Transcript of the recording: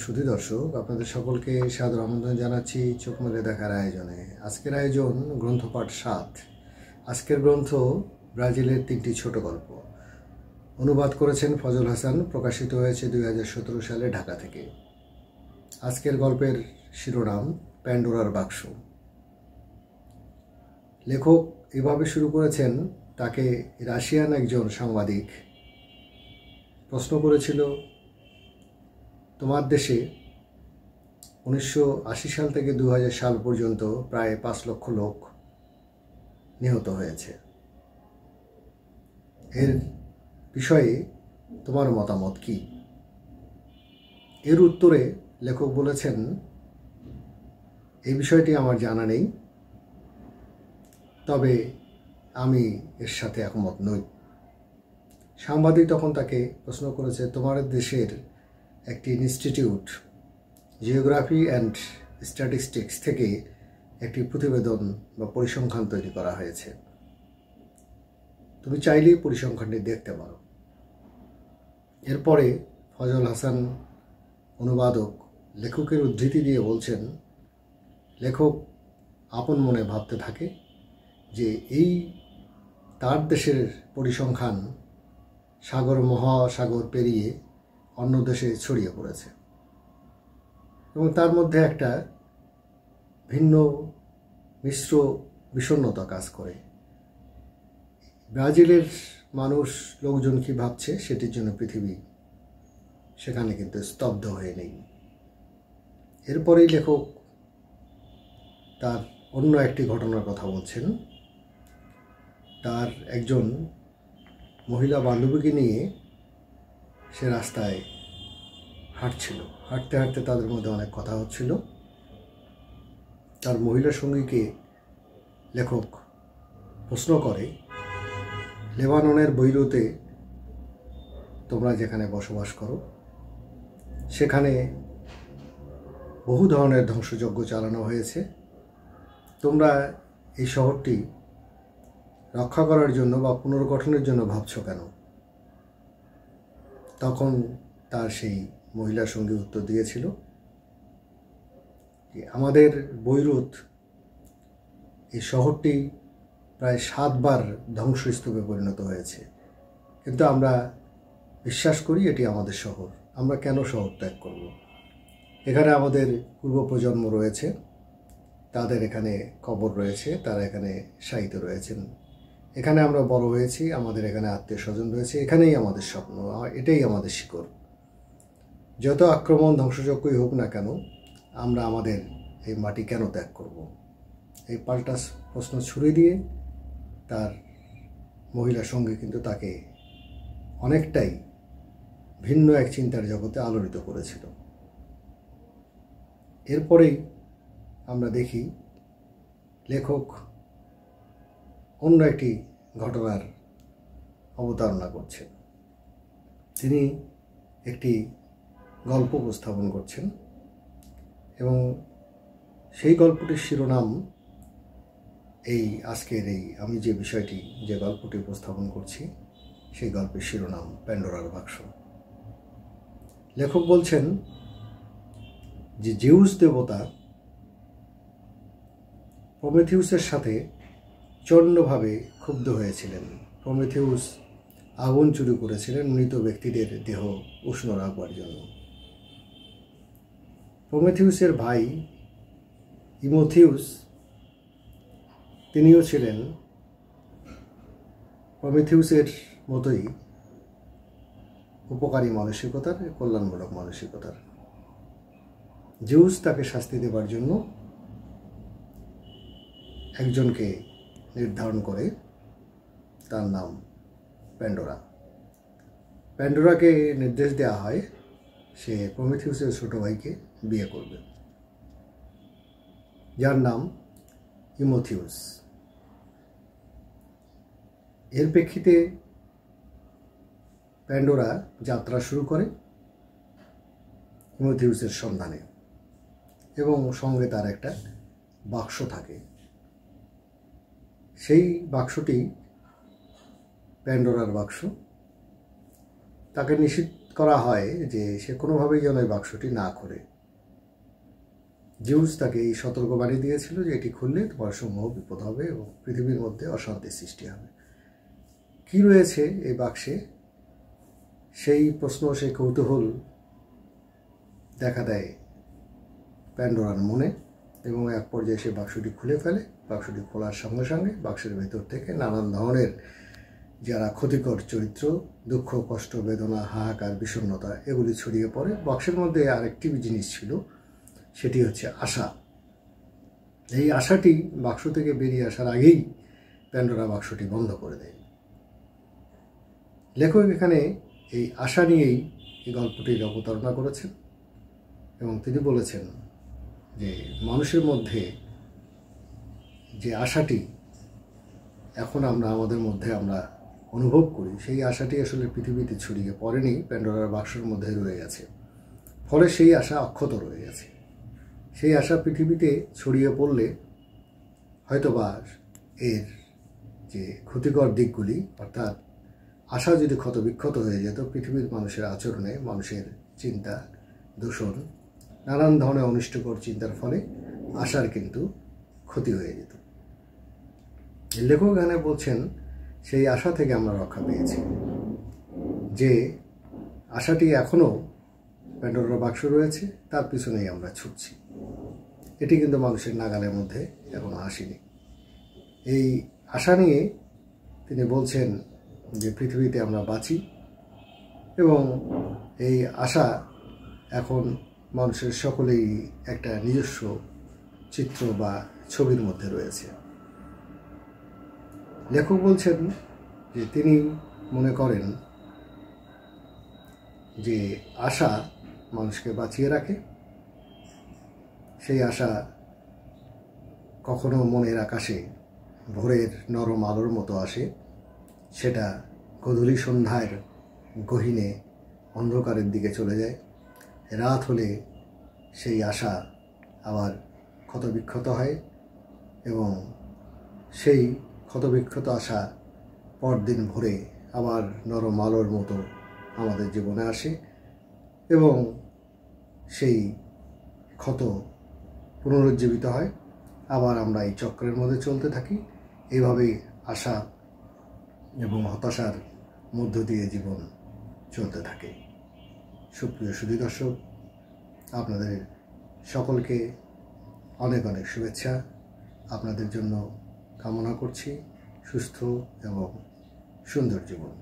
সুধী দর্শক, আপনাদের সকলকে সাদর আমন্ত্রণ জানাচ্ছি চোখ মেলে দেখার আয়োজনে। আজকের আয়োজন গ্রন্থপাঠ ৭। আজকের গ্রন্থ ব্রাজিলের ৩টি ছোট গল্প। অনুবাদ করেছেন ফজল হাসান। প্রকাশিত হয়েছে ২০১৭ সালে ঢাকা থেকে। আজকের গল্পের শিরোনাম প্যান্ডোরার বাক্স। লেখক এভাবে শুরু করেছেন, তাকে রাশিয়ান একজন সাংবাদিক প্রশ্ন করেছিল, তোমার দেশে 1980 সাল থেকে 2000 সাল পর্যন্ত প্রায় 5 লক্ষ লোক নিহত হয়েছে। এর বিষয়ে তোমার মতামত কি? এর উত্তরে লেখক বলেছেন, এই বিষয়টি আমার জানা নেই, তবে আমি এর সাথে একমত নই। সাংবাদিক তখন তাকে প্রশ্ন করেছে, তোমার দেশের একটি ইনস্টিটিউট জিওগ্রাফি অ্যান্ড স্ট্যাটিস্টিক্স থেকে একটি প্রতিবেদন বা পরিসংখ্যান তৈরি করা হয়েছে, তুমি চাইলেই পরিসংখ্যানটি দেখতে পারো। এরপরে ফজল হাসান অনুবাদক লেখকের উদ্ধৃতি দিয়ে বলছেন, লেখক আপন মনে ভাবতে থাকে যে এই তার দেশের পরিসংখ্যান সাগর মহাসাগর পেরিয়ে অন্য দেশে ছড়িয়ে পড়েছে এবং তার মধ্যে একটা ভিন্ন মিশ্র বিষণ্ণতা কাজ করে। ব্রাজিলের লোকজন কি ভাবছে সেটির জন্য পৃথিবী সেখানে কিন্তু স্তব্ধ হয়ে নেই। এরপরেই লেখক তার অন্য একটি ঘটনার কথা বলছেন। তার একজন মহিলা বান্ধবীকে নিয়ে সে রাস্তায় হাঁটছিল। হাঁটতে হাঁটতে তাদের মধ্যে অনেক কথা হচ্ছিল। তার মহিলা সঙ্গীকে লেখক প্রশ্ন করে, লেবাননের বৈরুতে তোমরা যেখানে বসবাস করো সেখানে বহু ধরনের ধ্বংসযজ্ঞ চালানো হয়েছে, তোমরা এই শহরটি রক্ষা করার জন্য বা পুনর্গঠনের জন্য ভাবছ কেন? তখন তার সেই মহিলা সঙ্গী উত্তর দিয়েছিল, আমাদের বৈরুত এই শহরটি প্রায় 7 বার ধ্বংসস্তূপে পরিণত হয়েছে, কিন্তু আমরা বিশ্বাস করি এটি আমাদের শহর, আমরা কেন শহর ত্যাগ করব? এখানে আমাদের পূর্ব প্রজন্ম রয়েছে, তাদের এখানে কবর রয়েছে, তারা এখানে শায়িত রয়েছেন, এখানে আমরা বড় হয়েছি, আমাদের এখানে আত্মীয় স্বজন রয়েছে, এখানেই আমাদের স্বপ্ন, এটাই আমাদের শিকড়। যত আক্রমণ ধ্বংসযজ্ঞই হোক না কেন, আমরা আমাদের এই মাটি কেন ত্যাগ করব? এই পাল্টা প্রশ্ন ছুড়ে দিয়ে তার মহিলা সঙ্গী কিন্তু তাকে অনেকটাই ভিন্ন এক চিন্তার জগতে আলোড়িত করেছিল। এরপরেই আমরা দেখি লেখক অন্য একটি ঘটনার অবতারণা করছেন। তিনি একটি গল্প উপস্থাপন করছেন এবং সেই গল্পটির শিরোনাম আজকের আমি যে বিষয়টি যে গল্পটি উপস্থাপন করছি সেই গল্পের শিরোনাম প্যান্ডোরার বাক্স। লেখক বলছেন যে জিউস দেবতা প্রমেথিউসের সাথে চণ্ডভাবে ক্ষুব্ধ হয়েছিলেন। প্রমেথিউস আগুন চুরি করেছিলেন মৃত ব্যক্তিদের দেহ উষ্ণ রাখবার জন্য। প্রমেথিউসের ভাই ইমোথিউস তিনিও ছিলেন প্রমেথিউসের মতোই উপকারী মানসিকতার, কল্যাণমূলক মানসিকতার। জিউস তাকে শাস্তি দেবার জন্য একজনকে নির্ধারণ করে, তার নাম প্যান্ডোরা। প্যান্ডোরাকে নির্দেশ দেওয়া হয় সে প্রমেথিউসের ছোট ভাইকে বিয়ে করবে, যার নাম ইমোথিউস। এর প্রেক্ষিতে প্যান্ডোরা যাত্রা শুরু করে ইমোথিউসের সন্ধানে এবং সঙ্গে তার একটা বাক্স থাকে। সেই বাক্সটি প্যান্ডোরার বাক্স। তাকে নিষিদ্ধ করা হয় যে সে কোনোভাবেই যেন এই বাক্সটি না খোলে। জিউস তাকে এই সতর্কবাণী দিয়েছিল যে এটি খুললে তোমার সমূহ বিপদ হবে এবং পৃথিবীর মধ্যে অশান্তির সৃষ্টি হবে। কি রয়েছে এই বাক্সে, সেই প্রশ্ন, সেই কৌতূহল দেখা দেয় প্যান্ডোরার মনে, এবং এক পর্যায়ে সে বাক্সটি খুলে ফেলে। বাক্সটি খোলার সঙ্গে সঙ্গে বাক্সের ভেতর থেকে নানান ধরনের যারা ক্ষতিকর চরিত্র, দুঃখ, কষ্ট, বেদনা, হাহাকার, বিষণ্ণতা এগুলি ছড়িয়ে পড়ে। বাক্সের মধ্যে আরেকটি জিনিস ছিল, সেটি হচ্ছে আশা। এই আশাটি বাক্স থেকে বেরিয়ে আসার আগেই প্যান্ডোরা বাক্সটি বন্ধ করে দেয়। লেখক এখানে এই আশা নিয়েই এই গল্পটির অবতারণা করেছেন এবং তিনি বলেছেন যে মানুষের মধ্যে যে আশাটি এখন আমরা আমাদের মধ্যে আমরা অনুভব করি, সেই আশাটি আসলে পৃথিবীতে ছড়িয়ে পড়েনি, প্যান্ডোরার বাক্সের মধ্যে রয়ে গেছে। ফলে সেই আশা অক্ষত রয়ে গেছে। সেই আশা পৃথিবীতে ছড়িয়ে পড়লে হয়তোবা এর যে ক্ষতিকর দিকগুলি, অর্থাৎ আশা যদি ক্ষতবিক্ষত হয়ে যেত পৃথিবীর মানুষের আচরণে, মানুষের চিন্তা, দূষণ, নানান ধরনের অনিষ্টকর চিন্তার ফলে আশার কিন্তু ক্ষতি হয়ে যেত। লেখক এখানে বলছেন সেই আশা থেকে আমরা রক্ষা পেয়েছি, যে আশাটি এখনও প্যান্ডোরার বাক্স রয়েছে, তার পিছনেই আমরা ছুটছি। এটি কিন্তু মানুষের নাগালের মধ্যে এখনো আসেনি। এই আশা নিয়ে তিনি বলছেন যে পৃথিবীতে আমরা বাঁচি, এবং এই আশা এখন মানুষের সকলেই একটা নিজস্ব চিত্র বা ছবির মধ্যে রয়েছে। লেখক বলছেন যে তিনি মনে করেন যে আশা মানুষকে বাঁচিয়ে রাখে। সেই আশা কখনো মনের আকাশে ভোরের নরম আলোর মতো আসে, সেটা গধূলি সন্ধ্যার গহীনে অন্ধকারের দিকে চলে যায়। রাত হলে সেই আশা আবার ক্ষতবিক্ষত হয়, এবং সেই ক্ষতবিক্ষত আশা পরদিন ভোরে আবার নরম আলোর মতো আমাদের জীবনে আসে, এবং সেই ক্ষত পুনরুজ্জীবিত হয়। আবার আমরা এই চক্রের মধ্যে চলতে থাকি। এইভাবেই আশা এবং হতাশার মধ্য দিয়ে জীবন চলতে থাকে। সুপ্রিয় সুধী দর্শক, আপনাদের সকলকে অনেক অনেক শুভেচ্ছা। আপনাদের জন্য কামনা করছি সুস্থ এবং সুন্দর জীবন।